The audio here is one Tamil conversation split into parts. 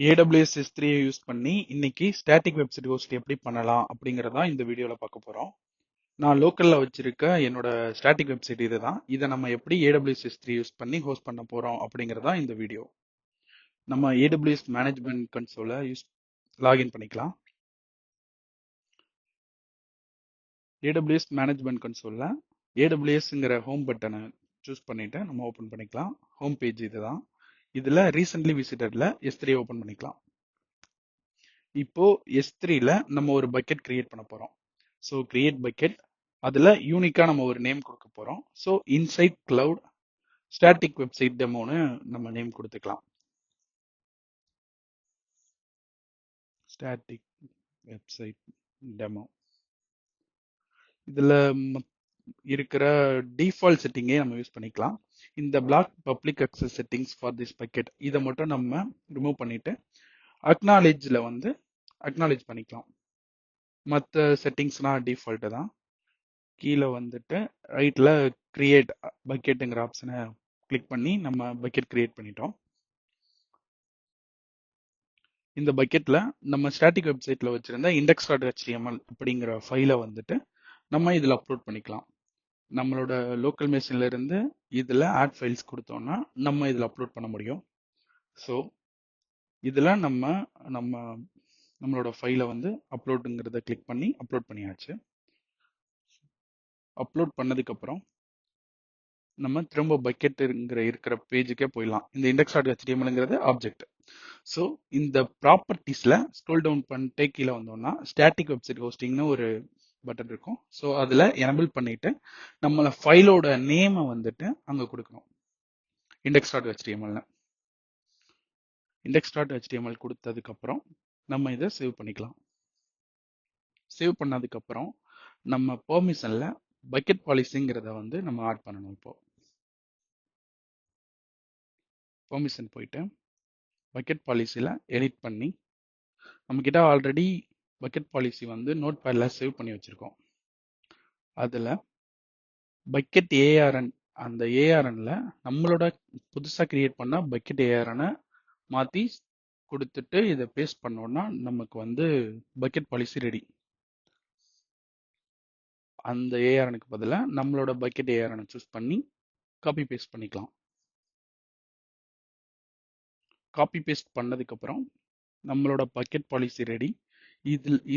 AWS S3 யூஸ் பண்ணி இன்னைக்கு ஸ்டாட்டிக் வெப்சைட் ஹோஸ்ட் எப்படி பண்ணலாம் அப்படிங்கறத இந்த வீடியோல பார்க்க போறோம். நான் லோக்கல்ல வச்சிருக்க என்னோட ஸ்டாட்டிக் வெப்சைட் இதுதான். இதை நம்ம எப்படி AWS S3 யூஸ் பண்ணி ஹோஸ்ட் பண்ண போறோம் அப்படிங்கறதா இந்த வீடியோ. நம்ம AWS மேனேஜ்மெண்ட் கன்சோலை லாகின் பண்ணிக்கலாம். AWS மேனேஜ்மெண்ட் கன்சோல்ல AWSங்கிற ஹோம் பட்டனை சூஸ் பண்ணிட்டு நம்ம ஓபன் பண்ணிக்கலாம். ஹோம் பேஜ் இதுதான். இதுல ரீசென்ட்லி விசிட்டட்ல S3 ஓபன் பண்ணிக்கலாம். இப்போ S3ல நம்ம ஒரு பக்கெட் கிரியேட் பண்ண போறோம். ஸோ கிரியேட் பக்கெட், அதுல யூனிக்கா நம்ம ஒரு நேம் கொடுக்க போறோம். So inside cloud static website டெமோன்னு நம்ம நேம் கொடுத்துக்கலாம். Static website demo. இதுல இருக்கிற டிஃபால்ட் செட்டிங்கே நம்ம யூஸ் பண்ணிக்கலாம். இந்த block public access settings for this bucket இதை மட்டும் நம்ம ரிமூவ் பண்ணிட்டு அக்னாலேஜ்ல அக்னாலேஜ் பண்ணிக்கலாம். மற்ற செட்டிங்ஸ்லாம் டிஃபால்ட் தான். கீழே வந்துட்டு ரைட்ல கிரியேட் பக்கெட்டுங்கிற ஆப்ஷனை கிளிக் பண்ணி நம்ம பக்கெட் கிரியேட் பண்ணிட்டோம். இந்த பக்கெட்ல நம்ம ஸ்டாட்டிக் வெப்சைட்ல வச்சிருந்த index.html அப்படிங்கிற ஃபைலை வந்துட்டு நம்ம இதுல அப்லோட் பண்ணிக்கலாம். நம்மளோட லோக்கல் மெஷின்ல இருந்து இதுல ஆட் ஃபைல்ஸ் கொடுத்தோம்னா நம்ம இதுல அப்லோட் பண்ண முடியும். ஸோ இதுல நம்மளோட ஃபைலை அப்லோடுங்கிறத கிளிக் பண்ணி அப்லோட் பண்ணியாச்சு. அப்லோட் பண்ணதுக்கு அப்புறம் நம்ம திரும்ப பக்கெட் இருக்கிற பேஜுக்கே போயிடலாம். இந்த index.htmlங்கிறது ஆப்ஜெக்ட். ஸோ இந்த ப்ராப்பர்ட்டிஸ்ல ஸ்க்ரோல் டவுன் பண்ணிட்டே கீழே வந்தோம்னா ஸ்டாட்டிக் வெப்சைட் ஹோஸ்டிங்னு ஒரு பட்டன் இருக்கும். ஸோ அதுல எனபிள் பண்ணிட்டு நம்மள ஃபைலோட நேமை அங்க கொடுக்கணும். index.html கொடுத்ததுக்கு அப்புறம் நம்ம இதை சேவ் பண்ணிக்கலாம். சேவ் பண்ணதுக்கு அப்புறம் நம்ம பெர்மிஷன்ல பக்கெட் பாலிசிங்கிறத நம்ம ஆட் பண்ணணும். இப்போ பெர்மிஷன் போயிட்டு பக்கெட் பாலிசியில எடிட் பண்ணி நம்ம கிட்ட ஆல்ரெடி பக்கெட் பாலிசி நோட் பேட்ல சேவ் பண்ணி வச்சிருக்கோம். அதுல பக்கெட் ஏஆர்என், அந்த ஏஆர்என்ல நம்மளோட புதுசா கிரியேட் பண்ண பக்கெட் ஏஆர்எனை மாத்தி கொடுத்துட்டு இதை பேஸ்ட் பண்ணோம்னா நமக்கு பக்கெட் பாலிசி ரெடி. அந்த ஏஆர்எனுக்கு பதிலா நம்மளோட பக்கெட் ஏஆர்எனை சூஸ் பண்ணி காப்பி பேஸ்ட் பண்ணிக்கலாம். காப்பி பேஸ்ட் பண்ணதுக்கு அப்புறம் நம்மளோட பக்கெட் பாலிசி ரெடி.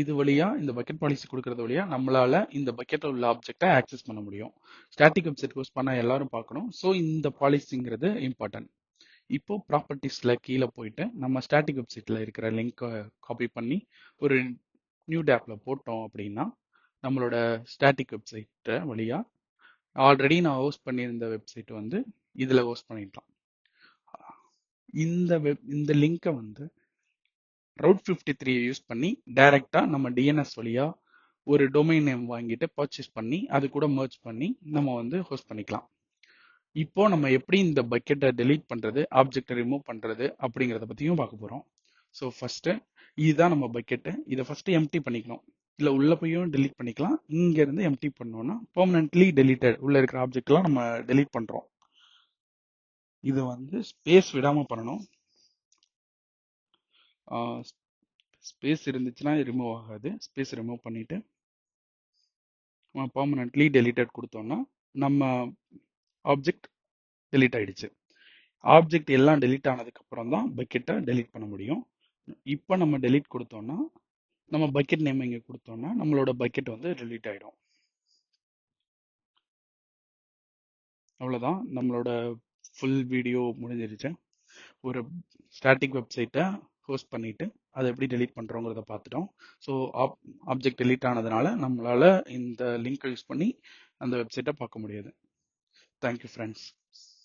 இது வழியா, இந்த பக்கெட் பாலிசி கொடுக்கறது வழியா நம்மளால இந்த பக்கெட்ல உள்ள ஆப்ஜெக்டை ஆக்சஸ் பண்ண முடியும். ஸ்டாட்டிக் வெப்சைட் ஹோஸ்ட் பண்ண எல்லாரும் பார்க்கணும். ஸோ இந்த பாலிசிங்கிறது இம்பார்ட்டன்ட். இப்போ ப்ராப்பர்ட்டிஸ்ல கீழே போயிட்டு நம்ம ஸ்டாட்டிக் வெப்சைட்ல இருக்கிற லிங்கை காப்பி பண்ணி ஒரு நியூ டேப்ல போட்டோம் அப்படின்னா நம்மளோட ஸ்டாட்டிக் வெப்சைட் வழியா ஆல்ரெடி நான் ஹோஸ்ட் பண்ணியிருந்த வெப்சைட் இதுல ஹோஸ்ட் பண்ணிடலாம். இந்த லிங்கை Route 53 யூஸ் பண்ணி டைரக்டா நம்ம DNS வழியா ஒரு டொமைன் நேம் வாங்கிட்டு பர்ச்சேஸ் பண்ணி அது கூட மர்ஜ் பண்ணி நம்ம ஹோஸ்ட் பண்ணிக்கலாம். இப்போ நம்ம எப்படி இந்த பக்கெட்டை டெலீட் பண்றது, ஆப்ஜெக்டை ரிமூவ் பண்றது அப்படிங்கறத பத்தியும் பார்க்க போறோம். ஸோ ஃபர்ஸ்ட் இதுதான் நம்ம பக்கெட்டு. இதை ஃபர்ஸ்ட் எம்டி பண்ணிக்கணும். இல்ல உள்ள போயும் டெலீட் பண்ணிக்கலாம். இங்க இருந்து எம்டி பண்ணோம்னா பெர்மனன்ட்லி டெலீட்டட், உள்ள இருக்கிற ஆப்ஜெக்ட் எல்லாம் நம்ம டெலீட் பண்றோம். இது ஸ்பேஸ் விடாம பண்ணணும். ஸ்பேஸ் இருந்துச்சுன்னா ரிமூவ் ஆகாது. ஸ்பேஸ் ரிமூவ் பண்ணிட்டு நம்ம பெர்மனன்ட்லி டெலீட்டட் கொடுத்தோம்னா நம்ம ஆப்ஜெக்ட் டெலீட் ஆயிடுச்சு. ஆப்ஜெக்ட் எல்லாம் டெலீட் ஆனதுக்கு அப்புறம் தான் பக்கெட்டை டெலீட் பண்ண முடியும். இப்போ நம்ம டெலீட் கொடுத்தோம்னா நம்ம பக்கெட் நேம் இங்க கொடுத்தோம்னா நம்மளோட பக்கெட் டெலீட் ஆயிடும். அவ்வளவுதான், நம்மளோட ஃபுல் வீடியோ முடிஞ்சிருச்சு. ஒரு ஸ்டாட்டிக் வெப்சைட்டை ஹோஸ்ட் பண்ணிட்டு அதை எப்படி டெலீட் பண்றோங்கிறத பார்த்துட்டோம். ஸோ ஆப்ஜெக்ட் டெலீட் ஆனதுனால நம்மளால இந்த லிங்க் யூஸ் பண்ணி அந்த வெப்சைட்டை பார்க்க முடியாது. Thank you friends.